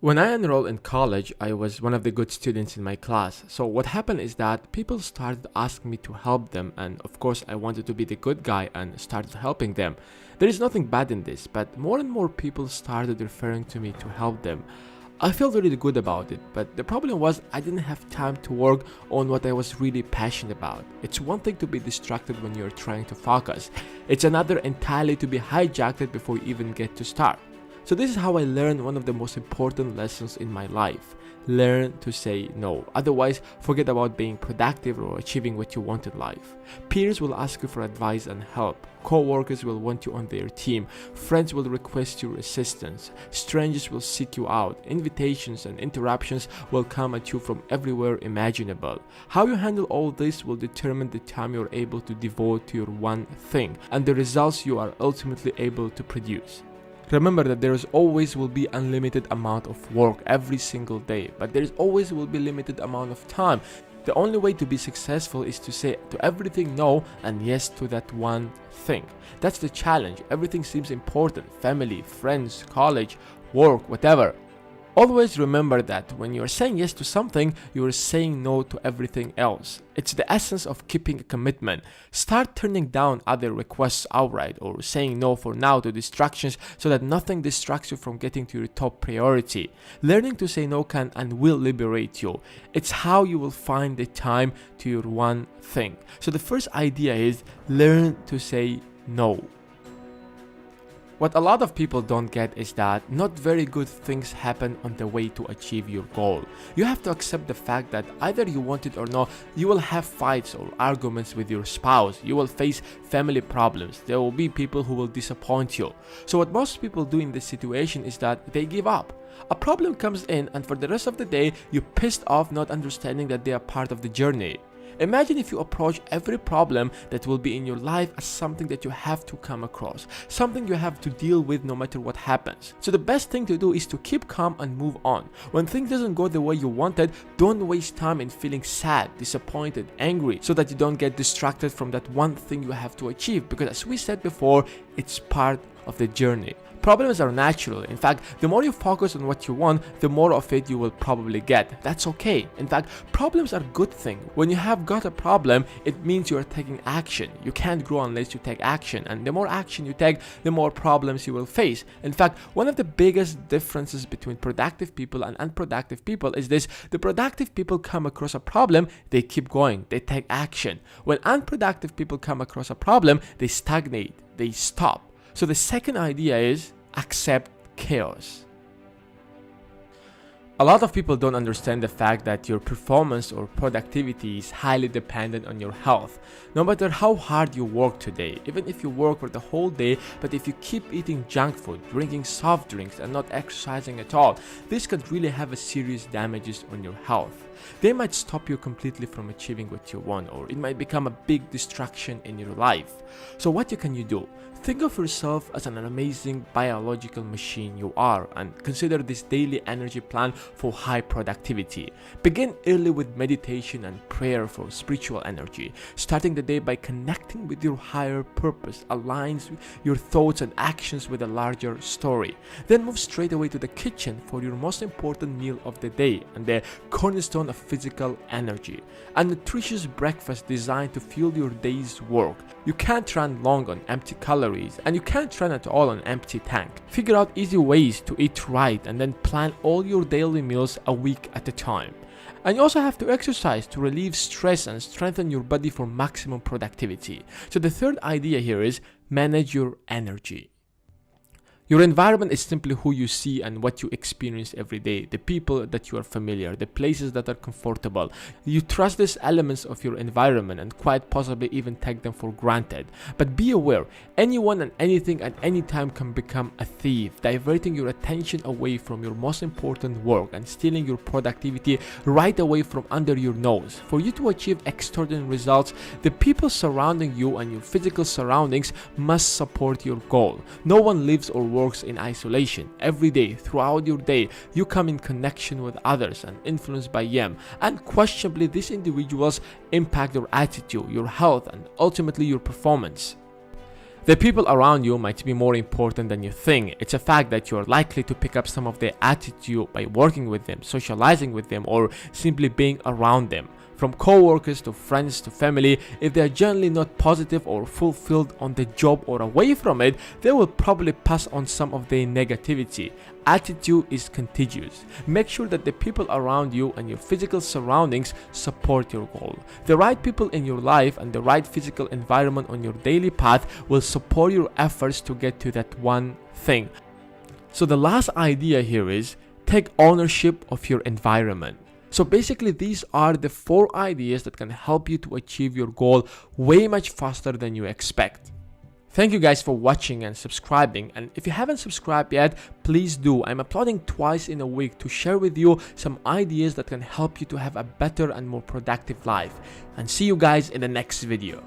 When I enrolled in college, I was one of the good students in my class. So what happened is that people started asking me to help them, and of course I wanted to be the good guy and started helping them. There is nothing bad in this, but more and more people started referring to me to help them. I felt really good about it, but the problem was I didn't have time to work on what I was really passionate about. It's one thing to be distracted when you're trying to focus. It's another entirely to be hijacked before you even get to start. So this is how I learned one of the most important lessons in my life. Learn to say no. Otherwise, forget about being productive or achieving what you want in life. Peers will ask you for advice and help. Co-workers will want you on their team. Friends will request your assistance. Strangers will seek you out. Invitations and interruptions will come at you from everywhere imaginable. How you handle all this will determine the time you're able to devote to your one thing and the results you are ultimately able to produce. Remember that there is always will be unlimited amount of work every single day, but there is always will be limited amount of time. The only way to be successful is to say to everything no and yes to that one thing. That's the challenge. Everything seems important. Family, friends, college, work, whatever. Always remember that when you are saying yes to something, you are saying no to everything else. It's the essence of keeping a commitment. Start turning down other requests outright or saying no for now to distractions so that nothing distracts you from getting to your top priority. Learning to say no can and will liberate you. It's how you will find the time to your one thing. So the first idea is learn to say no. What a lot of people don't get is that not very good things happen on the way to achieve your goal. You have to accept the fact that either you want it or not, you will have fights or arguments with your spouse. You will face family problems. There will be people who will disappoint you. So what most people do in this situation is that they give up. A problem comes in and for the rest of the day, you're pissed off not understanding that they are part of the journey. Imagine if you approach every problem that will be in your life as something that you have to come across, something you have to deal with no matter what happens. So the best thing to do is to keep calm and move on. When things doesn't go the way you wanted, don't waste time in feeling sad, disappointed, angry, so that you don't get distracted from that one thing you have to achieve, because as we said before, it's part of the journey. Problems are natural. In fact, the more you focus on what you want, the more of it you will probably get. That's okay. In fact, problems are a good thing. When you have got a problem, it means you are taking action. You can't grow unless you take action, and the more action you take, the more problems you will face. In fact, one of the biggest differences between productive people and unproductive people is this: the productive people come across a problem, they keep going, they take action. When unproductive people come across a problem, they stagnate, they stop. So the second idea is accept chaos. A lot of people don't understand the fact that your performance or productivity is highly dependent on your health. No matter how hard you work today, even if you work for the whole day, but if you keep eating junk food, drinking soft drinks and not exercising at all, this could really have a serious damages on your health. They might stop you completely from achieving what you want, or it might become a big distraction in your life. So what can you do? Think of yourself as an amazing biological machine you are, and consider this daily energy plan for high productivity. Begin early with meditation and prayer for spiritual energy. Starting the day by connecting with your higher purpose aligns your thoughts and actions with a larger story. Then move straight away to the kitchen for your most important meal of the day and the cornerstone of physical energy. A nutritious breakfast designed to fuel your day's work. You can't run long on empty calories, and you can't run at all on empty tank. Figure out easy ways to eat right and then plan all your daily meals a week at a time. And you also have to exercise to relieve stress and strengthen your body for maximum productivity. So the third idea here is manage your energy. Your environment is simply who you see and what you experience every day, the people that you are familiar, the places that are comfortable. You trust these elements of your environment and quite possibly even take them for granted. But be aware, anyone and anything at any time can become a thief, diverting your attention away from your most important work and stealing your productivity right away from under your nose. For you to achieve extraordinary results, the people surrounding you and your physical surroundings must support your goal. No one lives or works in isolation. Every day, throughout your day, you come in connection with others and influenced by them. Unquestionably, these individuals impact your attitude, your health, and ultimately your performance. The people around you might be more important than you think. It's a fact that you're likely to pick up some of their attitude by working with them, socializing with them, or simply being around them. From co-workers to friends to family, if they are generally not positive or fulfilled on the job or away from it, they will probably pass on some of their negativity. Attitude is contagious. Make sure that the people around you and your physical surroundings support your goal. The right people in your life and the right physical environment on your daily path will support your efforts to get to that one thing. So the last idea here is take ownership of your environment. So basically, these are the 4 ideas that can help you to achieve your goal way much faster than you expect. Thank you guys for watching and subscribing, and if you haven't subscribed yet, please do. I'm uploading twice in a week to share with you some ideas that can help you to have a better and more productive life. And see you guys in the next video.